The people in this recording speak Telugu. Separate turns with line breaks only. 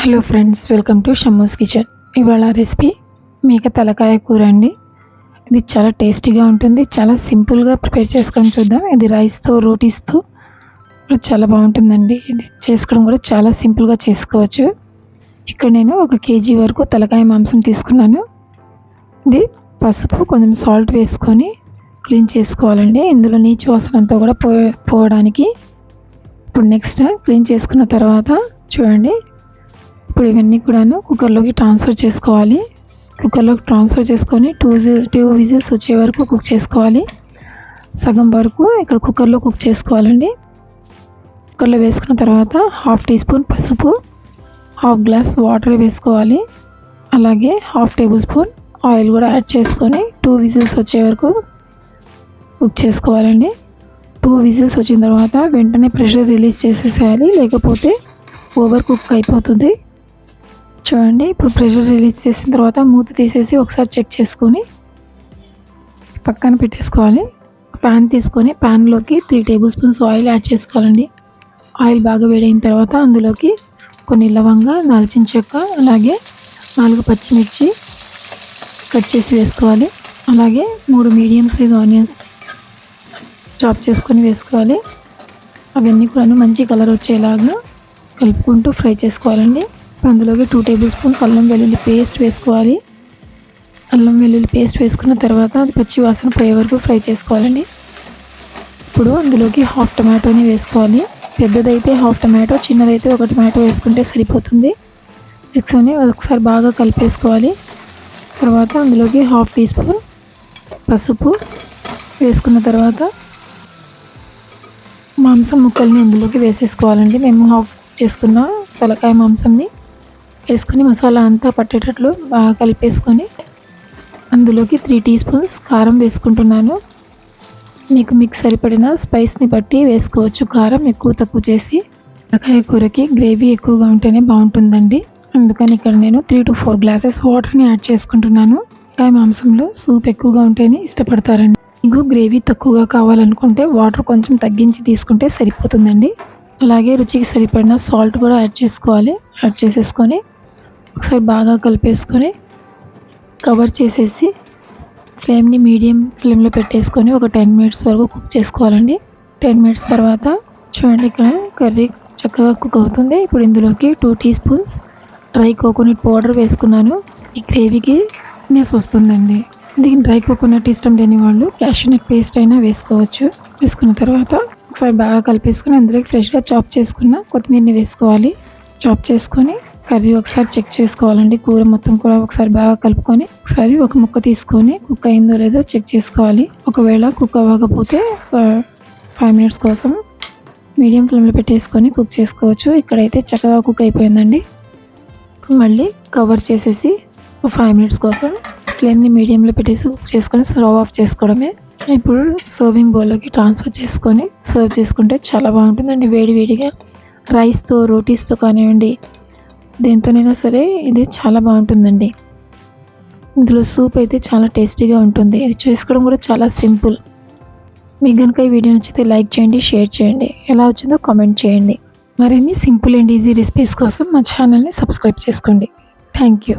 Hello friends, welcome to Shammu's kitchen. ఇవాళ రెసిపీ మేక తలకాయ కూర అండి. ఇది చాలా టేస్టీగా ఉంటుంది. చాలా సింపుల్గా ప్రిపేర్ చేసుకొని చూద్దాం. ఇది రైస్తో రోటీస్తో చాలా బాగుంటుందండి. ఇది చేసుకోవడం కూడా చాలా సింపుల్గా చేసుకోవచ్చు. ఇక్కడ నేను 1 కేజీ వరకు తలకాయ మాంసం తీసుకున్నాను. ఇది పసుపు, కొంచెం సాల్ట్ వేసుకొని క్లీన్ చేసుకోవాలండి. ఇందులో నీచు వాసన అంతా కూడా పోవడానికి. ఇప్పుడు నెక్స్ట్ క్లీన్ చేసుకున్న తర్వాత చూడండి, ఇప్పుడు ఇవన్నీ కూడాను కుక్కర్లోకి ట్రాన్స్ఫర్ చేసుకోవాలి. కుక్కర్లోకి ట్రాన్స్ఫర్ చేసుకొని 2 విజిల్స్ వచ్చే వరకు కుక్ చేసుకోవాలి. సగం వరకు ఇక్కడ కుక్కర్లో కుక్ చేసుకోవాలండి. కుక్కర్లో వేసుకున్న తర్వాత 1/2 టీ స్పూన్ పసుపు, 1/2 గ్లాస్ వాటర్ వేసుకోవాలి. అలాగే 1/2 టేబుల్ స్పూన్ ఆయిల్ కూడా యాడ్ చేసుకొని 2 విజిల్స్ వచ్చే వరకు కుక్ చేసుకోవాలండి. 2 విజిల్స్ వచ్చిన తర్వాత వెంటనే ప్రెషర్ రిలీజ్ చేసేసేయాలి, లేకపోతే ఓవర్ కుక్ అయిపోతుంది. చూడండి, ఇప్పుడు ప్రెషర్ రిలీజ్ చేసిన తర్వాత మూత తీసేసి ఒకసారి చెక్ చేసుకొని పక్కన పెట్టేసుకోవాలి. ప్యాన్ తీసుకొని ప్యాన్లోకి 3 టేబుల్ స్పూన్స్ ఆయిల్ యాడ్ చేసుకోవాలండి. ఆయిల్ బాగా వేడైన తర్వాత అందులోకి కొన్ని లవంగ, దాల్చిన చెక్క, అలాగే 4 పచ్చిమిర్చి కట్ చేసి వేసుకోవాలి. అలాగే 3 మీడియం సైజ్ ఆనియన్స్ చాప్ చేసుకొని వేసుకోవాలి. అవన్నీ కూడా మంచి కలర్ వచ్చేలాగా కలుపుకుంటూ ఫ్రై చేసుకోవాలండి. అందులోకి 2 టేబుల్ స్పూన్స్ అల్లం వెల్లుల్లి పేస్ట్ వేసుకోవాలి. అల్లం వెల్లుల్లి పేస్ట్ వేసుకున్న తర్వాత అది పచ్చి వాసన పోయే వరకు ఫ్రై చేసుకోవాలండి. ఇప్పుడు అందులోకి 1/2 టమాటోని వేసుకోవాలి. పెద్దదైతే 1/2 టమాటో, చిన్నదైతే 1 టమాటో వేసుకుంటే సరిపోతుంది. వేసుకొని ఒకసారి బాగా కలిపేసుకోవాలి. తర్వాత అందులోకి 1/2 టీ స్పూన్ పసుపు వేసుకున్న తర్వాత మాంసం ముక్కల్ని అందులోకి వేసేసుకోవాలండి. మేము హాఫ్ చేసుకున్న తలకాయ మాంసంని వేసుకొని మసాలా అంతా పట్టేటట్లు బాగా కలిపేసుకొని అందులోకి 3 టీ స్పూన్స్ కారం వేసుకుంటున్నాను. మీకు సరిపడిన స్పైస్ని బట్టి వేసుకోవచ్చు. కారం ఎక్కువ తక్కువ చేసి, తలకాయ కూరకి గ్రేవీ ఎక్కువగా ఉంటేనే బాగుంటుందండి. అందుకని ఇక్కడ నేను 3 to 4 గ్లాసెస్ వాటర్ని యాడ్ చేసుకుంటున్నాను. తలకాయ మాంసంలో సూప్ ఎక్కువగా ఉంటేనే ఇష్టపడతారండి. మీకు గ్రేవీ తక్కువగా కావాలనుకుంటే వాటర్ కొంచెం తగ్గించి తీసుకుంటే సరిపోతుందండి. అలాగే రుచికి సరిపడిన సాల్ట్ కూడా యాడ్ చేసుకోవాలి. యాడ్ చేసేసుకొని ఒకసారి బాగా కలిపేసుకొని కవర్ చేసేసి ఫ్లేమ్ని మీడియం ఫ్లేమ్లో పెట్టేసుకొని ఒక 10 మినిట్స్ వరకు కుక్ చేసుకోవాలండి. 10 మినిట్స్ తర్వాత చూడండి, ఇక్కడ కర్రీ చక్కగా కుక్ అవుతుంది. ఇప్పుడు ఇందులోకి 2 teaspoons dry coconut powder వేసుకున్నాను. ఈ గ్రేవీకి నెస్ వస్తుందండి. దీనికి డ్రై కోకోనట్ ఇష్టం లేని వాళ్ళు క్యాషూనట్ పేస్ట్ అయినా వేసుకోవచ్చు. వేసుకున్న తర్వాత ఒకసారి బాగా కలిపేసుకొని అందులోకి ఫ్రెష్గా చాప్ చేసుకున్న కొత్తిమీరని వేసుకోవాలి. చాప్ చేసుకొని కర్రీ ఒకసారి చెక్ చేసుకోవాలండి. కూర మొత్తం కూడా ఒకసారి బాగా కలుపుకొని ఒకసారి ఒక ముక్క తీసుకొని కుక్ అయిందో లేదో చెక్ చేసుకోవాలి. ఒకవేళ కుక్ అవ్వకపోతే 5 మినిట్స్ కోసం మీడియం ఫ్లేమ్లో పెట్టేసుకొని కుక్ చేసుకోవచ్చు. ఇక్కడైతే చక్కగా కుక్ అయిపోయిందండి. మళ్ళీ కవర్ చేసేసి 5 మినిట్స్ కోసం ఫ్లేమ్ని మీడియంలో పెట్టేసి కుక్ చేసుకొని స్టవ్ ఆఫ్ చేసుకోవడమే. ఇప్పుడు సర్వింగ్ బౌల్లోకి ట్రాన్స్ఫర్ చేసుకొని సర్వ్ చేసుకుంటే చాలా బాగుంటుందండి. వేడివేడిగా రైస్తో, రోటీస్తో కానివ్వండి, దేంతోనైనా సరే ఇది చాలా బాగుంటుందండి. ఇందులో సూప్ అయితే చాలా టేస్టీగా ఉంటుంది. ఇది చేసుకోవడం కూడా చాలా సింపుల్. మీకు కనుక ఈ వీడియో నచ్చితే లైక్ చేయండి, షేర్ చేయండి. ఎలా వచ్చిందో కామెంట్ చేయండి. మరిన్ని సింపుల్ అండ్ ఈజీ రెసిపీస్ కోసం మా ఛానల్ని సబ్స్క్రైబ్ చేసుకోండి. Thank you.